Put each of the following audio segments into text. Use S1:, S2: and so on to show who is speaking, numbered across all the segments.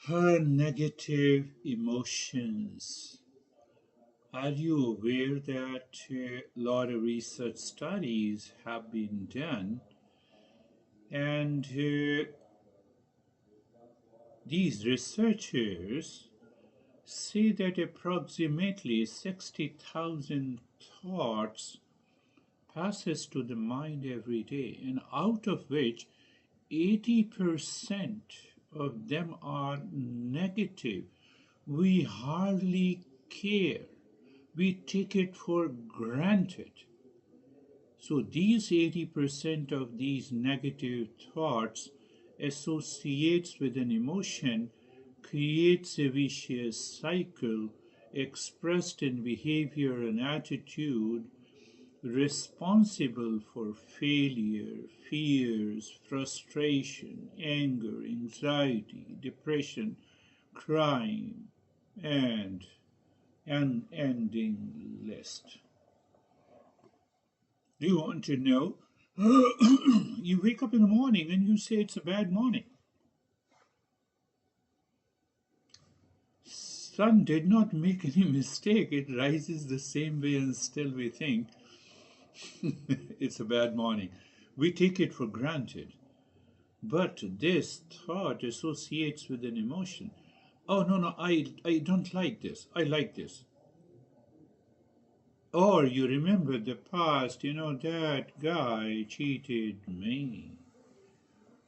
S1: Her negative emotions. Are you aware that a lot of research studies have been done, and these researchers say that approximately 60,000 thoughts passes to the mind every day, and out of which 80% of them are negative. We hardly care. We take it for granted. So these 80% of these negative thoughts associates with an emotion, creates a vicious cycle expressed in behavior and attitude, responsible for failure, fears, frustration, anger, anxiety, depression, crime, and an ending list. Do you want to know? You wake up in the morning and you say it's a bad morning. Sun did not make any mistake. It rises the same way and still we think it's a bad morning. We take it for granted. But this thought associates with an emotion. Oh, no, no, I don't like this. I like this. Or you remember the past, that guy cheated me.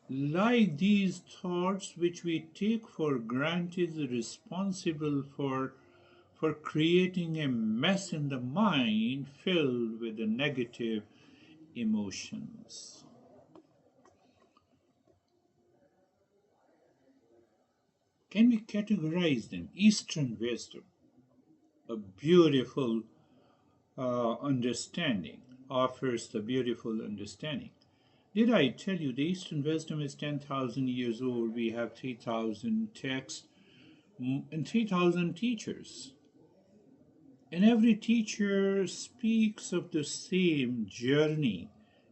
S1: Like these thoughts which we take for granted is responsible for creating a mess in the mind filled with the negative emotions. Can we categorize them? Eastern wisdom, a beautiful understanding, offers the beautiful understanding. Did I tell you the Eastern wisdom is 10,000 years old? We have 3,000 texts and 3,000 teachers. And every teacher speaks of the same journey.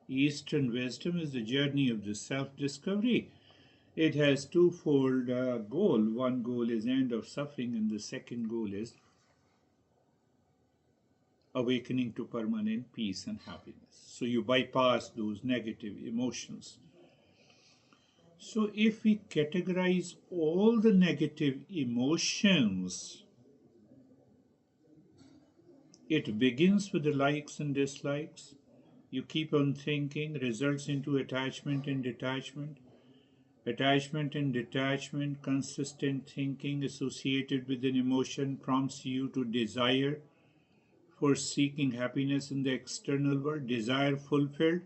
S1: Eastern wisdom is the journey of the self discovery. It has twofold goal. One goal is end of suffering, and the second goal is awakening to permanent peace and happiness. So you bypass those negative emotions. So if we categorize all the negative emotions, it begins with the likes and dislikes. You keep on thinking, results into attachment and detachment. Attachment and detachment, consistent thinking associated with an emotion prompts you to desire for seeking happiness in the external world. Desire fulfilled,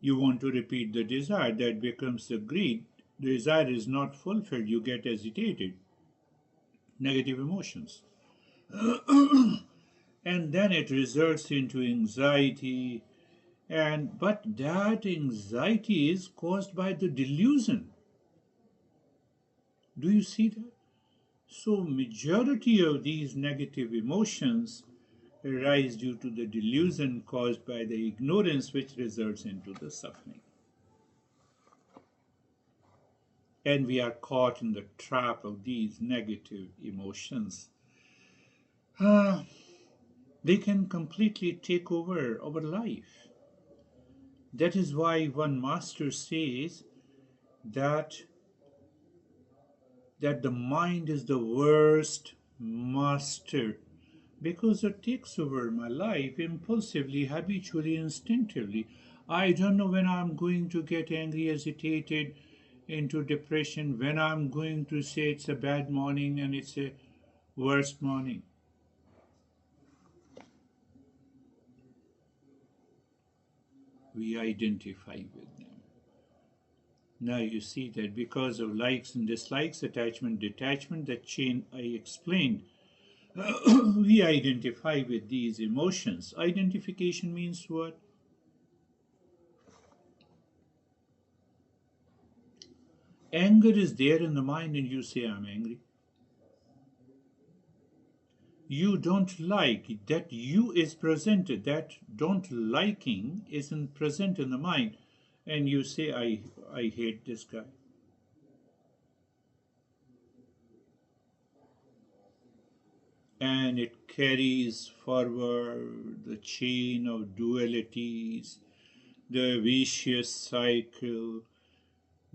S1: you want to repeat the desire. That becomes the greed. Desire is not fulfilled, you get agitated. Negative emotions. And then it results into anxiety, but that anxiety is caused by the delusion. Do you see that? So majority of these negative emotions arise due to the delusion caused by the ignorance, which results into the suffering. And we are caught in the trap of these negative emotions. Ah, they can completely take over our life. That is why one master says that the mind is the worst master because it takes over my life impulsively, habitually, instinctively. I don't know when I'm going to get angry, agitated, into depression, when I'm going to say it's a bad morning and it's a worst morning. We identify with them. Now you see that because of likes and dislikes, attachment, detachment, that chain I explained, we identify with these emotions. Identification means what? Anger is there in the mind and you say, I'm angry. You don't like, that you is presented, that don't liking isn't present in the mind, and you say, I hate this guy. and it carries forward the chain of dualities. The vicious cycle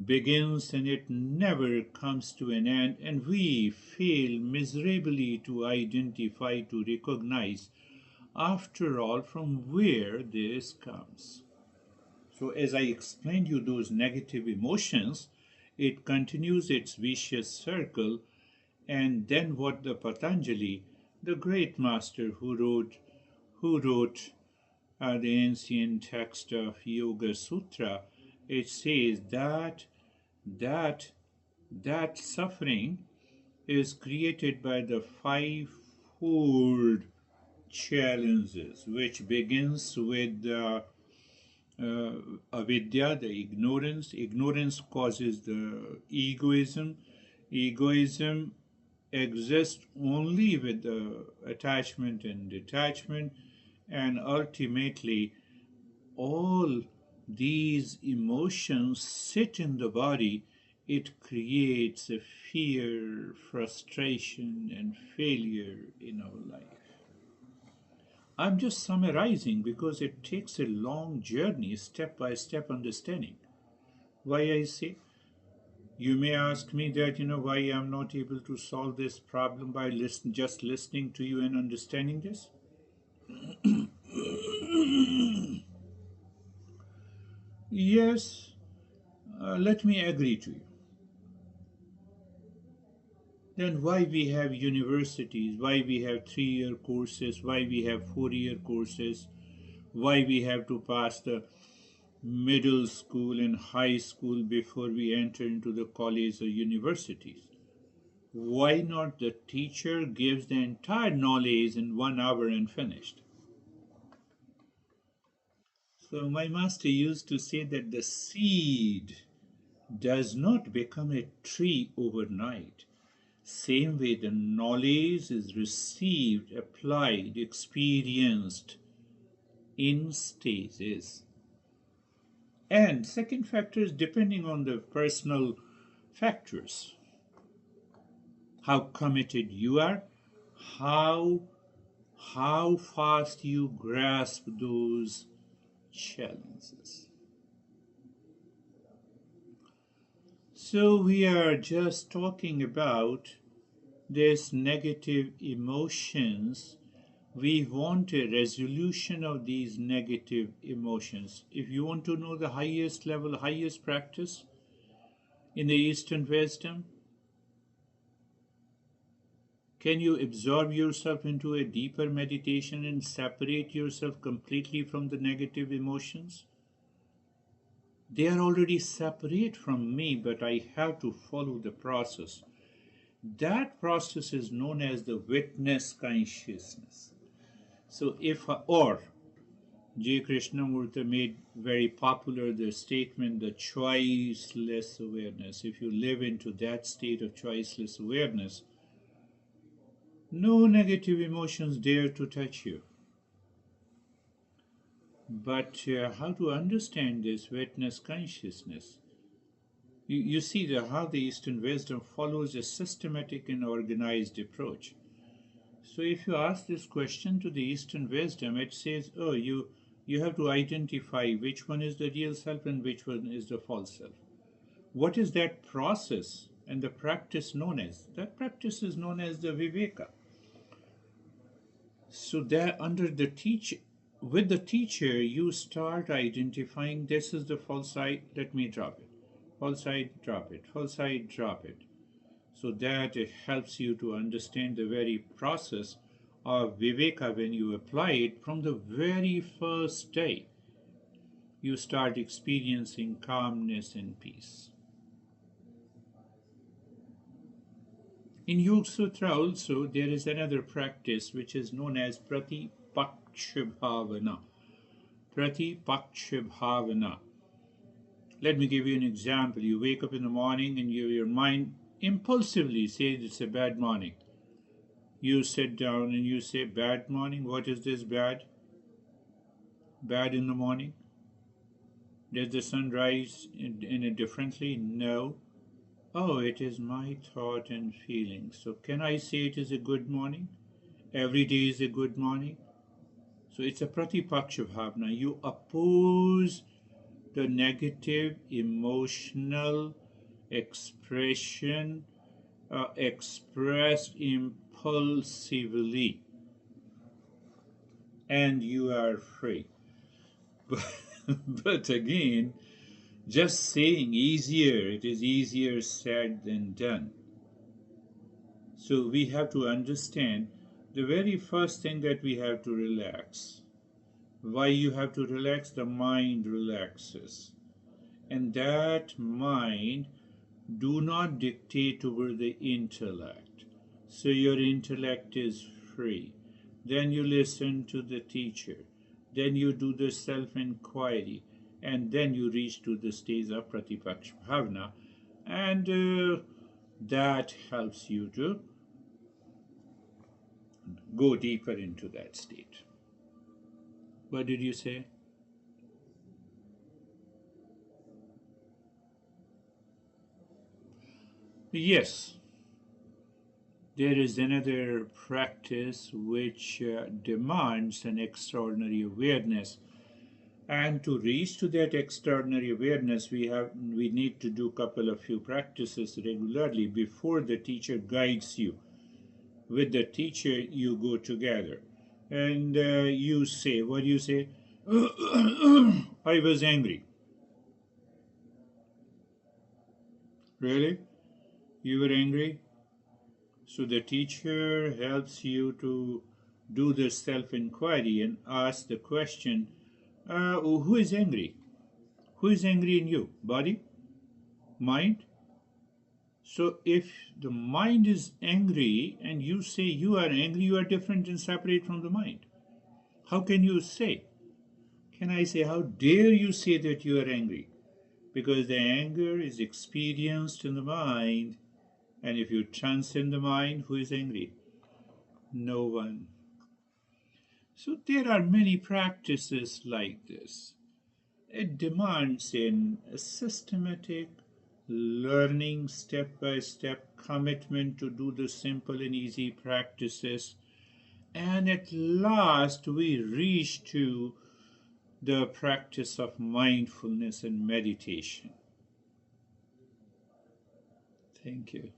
S1: begins and it never comes to an end, and we fail miserably to identify, to recognize, after all, from where this comes. So, as I explained you those negative emotions, it continues its vicious circle, and then what the Patanjali, the great master who wrote the ancient text of Yoga Sutra, it says that that suffering is created by the fivefold challenges, which begins with the avidya, the ignorance. Ignorance causes the egoism. Egoism exists only with the attachment and detachment, and ultimately all these emotions sit in the body. It creates a fear, frustration, and failure in our life. I'm just summarizing because it takes a long journey, step by step understanding. Why I say? You may ask me that, why I'm not able to solve this problem by just listening to you and understanding this. Yes, let me agree to you. Then why we have universities, why we have 3-year courses, why we have 4-year courses, why we have to pass the middle school and high school before we enter into the college or universities? Why not the teacher gives the entire knowledge in 1 hour and finished? So my master used to say that the seed does not become a tree overnight. Same way the knowledge is received, applied, experienced in stages. And second factor is depending on the personal factors. How committed you are, how fast you grasp those challenges. So we are just talking about these negative emotions. We want a resolution of these negative emotions. If you want to know the highest level, highest practice in the Eastern wisdom, can you absorb yourself into a deeper meditation and separate yourself completely from the negative emotions? They are already separate from me, but I have to follow the process. That process is known as the witness consciousness. So or J. Krishnamurti made very popular the statement, the choiceless awareness. If you live into that state of choiceless awareness, no negative emotions dare to touch you. But how to understand this witness consciousness? You see how the Eastern wisdom follows a systematic and organized approach. So if you ask this question to the Eastern wisdom, it says, oh, you have to identify which one is the real self and which one is the false self. What is that process and the practice known as? That practice is known as the viveka. So there with the teacher, you start identifying this is the false side, let me drop it. False side, drop it. False side, drop it. So that it helps you to understand the very process of viveka. When you apply it from the very first day, you start experiencing calmness and peace. In Yoga Sutra also, there is another practice which is known as Pratipaksha Bhavana. Let me give you an example. You wake up in the morning and your mind impulsively says it's a bad morning. You sit down and you say, bad morning? What is this bad? Bad in the morning? Does the sun rise in it differently? No. Oh, it is my thought and feeling. So can I say it is a good morning? Every day is a good morning. So it's a pratipaksha bhavana. You oppose the negative emotional expression expressed impulsively, and you are free. But again, just saying easier, it is easier said than done. So we have to understand the very first thing that we have to relax. Why you have to relax? The mind relaxes. And that mind do not dictate over the intellect. So your intellect is free. Then you listen to the teacher. Then you do the self-inquiry. And then you reach to the stage of pratipaksha bhavana. And that helps you to go deeper into that state. What did you say? Yes, there is another practice which demands an extraordinary awareness. And to reach to that extraordinary awareness, we need to do couple of few practices regularly before the teacher guides you. With the teacher, you go together, and you say, what do you say? I was angry. Really? You were angry? So the teacher helps you to do the self-inquiry and ask the question, who is angry? Who is angry in you? Body? Mind? So if the mind is angry and you say you are angry, you are different and separate from the mind. How can you say? Can I say, how dare you say that you are angry? Because the anger is experienced in the mind, and if you transcend the mind, who is angry? No one. So there are many practices like this. It demands a systematic learning, step by step commitment to do the simple and easy practices. And at last we reach to the practice of mindfulness and meditation. Thank you.